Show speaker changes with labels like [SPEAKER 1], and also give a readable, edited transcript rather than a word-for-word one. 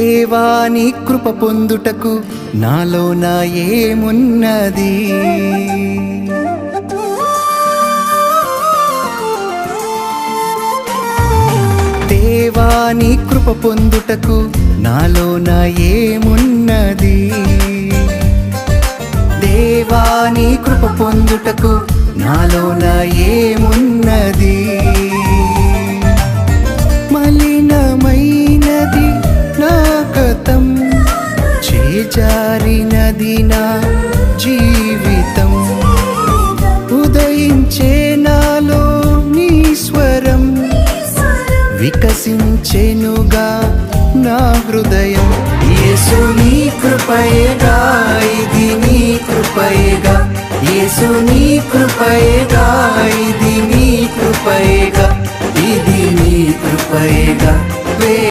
[SPEAKER 1] దేవాని కృప పొందుటకు నాలోన ఏమున్నది? దేవాని కృప పొందుటకు నాలోన ఏమున్నది? దేవాని కృప పొందుటకు నాలోన ఏమున్నది? మలినమైనది నా గతం, చేజారినది నా జీవితం. ఉదయించే నాలో నీ స్వరం, వికసించెనుగా నా హృదయం. యేసు నీ కృపయేగా, ఇది నీ కృపయేగా. యేసు నీ కృపయేగా, ఇది నీ కృపయేగా. ఇది నీ కృపయేగా.